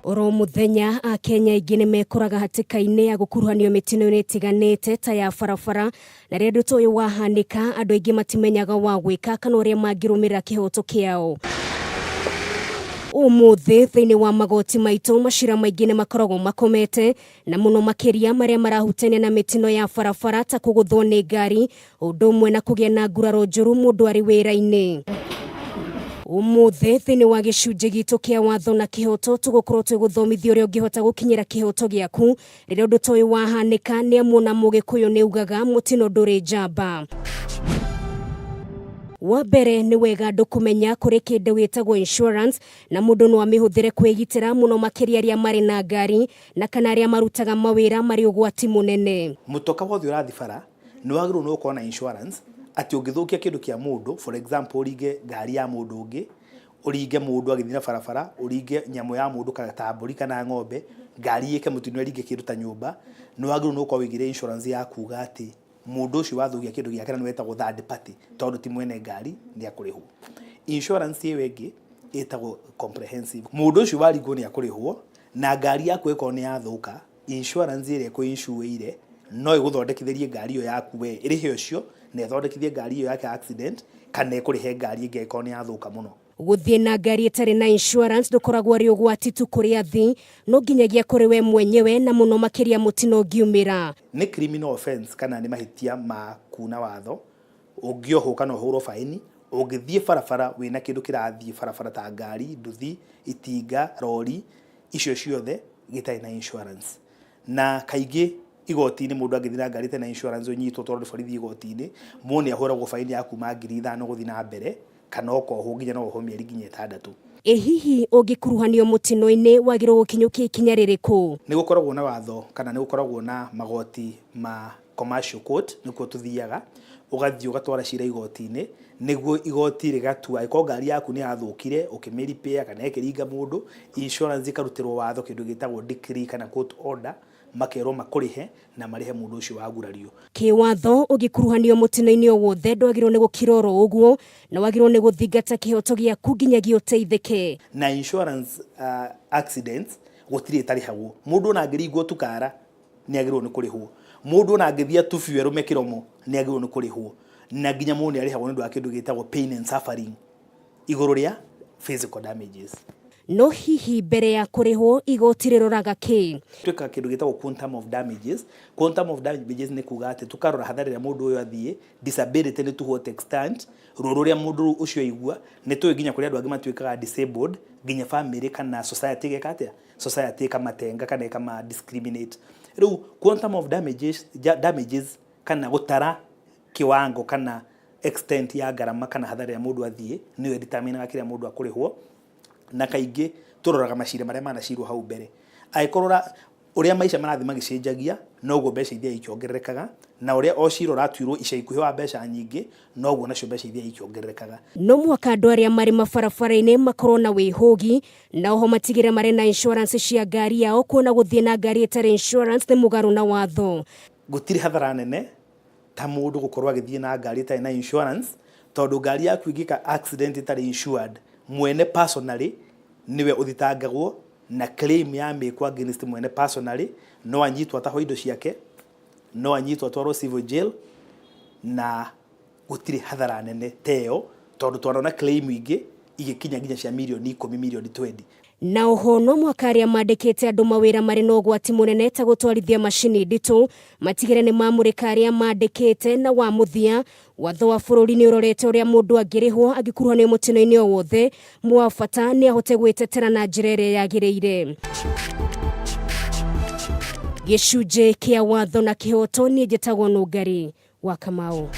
Oro muthenya a Kenya ingine mekoraga hatikaine ya gukuruhanio mitino-ini itiganite ta ya barabara na rindu toyo wahanika andu aingi matimenyaga wa gwika kana uria mangirumira kihoto kiao. Umuthi thiini wa magoti maitu mashira maingi ni makoragwo makomete na muno makiria maria marahutania na mitino ya barabara ta kuguthwo ni ngari undu umwe na kugia na nguraro njuru mundu ari wira-ini. Umuthi thiini wa gicunji gitu kia Watho na Kihoto tugukorwo twiguthomithia uria ungihota gukinyira kihoto giaku riria undu toyo wahanika ni amuna mugikuyu ni ugaga mutino nduri njamba. Wa mbere ni wega andu kumenya kuri kindu witagwo insurance na mundu no amihũthĩre kwigitira muno makiria aria mari na ngari na kana aria marutaga mawira mari ugwati munene. Mutoka wothe urathi bara ni wagĩrĩirwo no ukorwo na insurance ati ungithukia kindu kia mundu, for example uringe ngari ya mundu ungi, uringe mundu agithina barabara, uringe nyamu ya mundu kana mburi kana ng'ombe, ngari yake mutino iringe kindu ta nyumba, ni wagĩrĩirwo no ukorwo wigire insurance ya kuga ati mundu ucio wathukia kindu giake ni wetagwo third party tondu ti mwene ngari ni akurihwo. Insurance iyo ingi etagwo comprehensive. Mundu ucio waringwo ni akurihwo na ngari yaku eko ni yathuka, insurance ire ko insure no iguthondekithirie ngari iyo yaku we irihe ucio na ithondekithie ngari iyo yake accident kana ikurihe ngari ingi eko ni yathuka muno. Guthie na ngari itari na insurance ndukoragwo ari ugwati tu kuri athi no nginyagia kuri we mwenyewe na muno makiria mutino ngiumira. Ni criminal offense kana ni mahitia ma kuna watho ungioho kana uhuro faini ungithie barabara wina kindu kirathie barabara ta ngari, nduthi, itinga, lori icio ciothe gitai na insurance. Na kaingi igoti-ini mundu angithira ngari tena insurance unyitwo tondu borithi igoti-ini moni ahoragwo faini ya kuma 5,000 guthi na mbere kana okoho nginya no oho mieri nginya 6. Hihi ungikuruhanio mutino-ini wagirwo gukinyukia ikinya ririku? Ni gukoragwo na watho kana ni gukoragwo na magoti ma commercial court nikuo tuthiaga ugathie ugatwara cira igoti-ini niguo igoti rigatua iko ngari yaku ni yathukire ukimiripa kana ikiringa mundu, insurance ikarutirwo watho kindu gitagwo decree kana court order makero makurihe na marihe mundu ucio wagurario. Kiwatho ugikuruhanio mutino-ini wothe ndwagirwo ni gukiroro uguo na wagirwo ni guthingata kihoto giaku nginyagia uteithike. Na insurance accidents gutiri tari hawo mundu na ngiringwo tukara ni agirwo ni kurihwo, mundu na ngithia tufiwe rume kiromo ni agirwo ni kurihwo, na nginya mundu ni arihagwo ndu akindu gitagwo pain and suffering iguru ria physical damages. No hihi mbere ya kurihwo igoti riroraga ki? Twika kindu gitagwo quantum of damages. Quantum of damages ni kuga ati tukarora hathari ya mundu uyu athie, disability ni to what extent, ruru ria mundu ucio igua ni tu nginya kuri andu angi matwikaga disabled, nginya family kana society gekatia society kamatenga kana kama discriminate. Riu quantum of damages kana gutara kiwango kana extent ya garama kana hathari ya mundu athie ni we determine kira mundu akurihwo. Na kaingi turoraga macira maria manacirwo hau mbere aikorora uria maisha marathi magicenjagia noguo mbeca ithia ikiongererekaga na uria ociro ratuirwo ica ikuhi wa mbeca nyingi noguo nacio mbeca ithia ikiongererekaga. No mwaka andu aria mari mabarabara-ini makorwo na wihugi na oho matigire mari na insurance cia ngari yao kuona guthie na ngari itari insurance ni mugaru na watho. Gutiri hathara nene ta mundu gukorwo agithie na ngari itari na insurance tondu ngari yaku igika accident itari insured mwene personally niwe uthitangagwo na claim ya mekwa against mwene personally no anyitwa taho indo ciake, no anyitwa twaro civil jail na gutiri hathara nene teo tondu twarona claim ingi igikinya nginya cia milioni 10 milioni 20. Na oho no mwaka aria mandikite andu mawira mari no gwati munene ta gutwarithia mashini nditu matigire ni mamurika aria mandikite na wa muthia watho wa bururi ni urorete uria mundu angirihwo agikuruhanio mutino-ini wothe mwafata ni ahote gwitetera na njira iria yagiriire. Gicunji kia Watho na Kihoto ni njitagwo Nungari wa Kamau.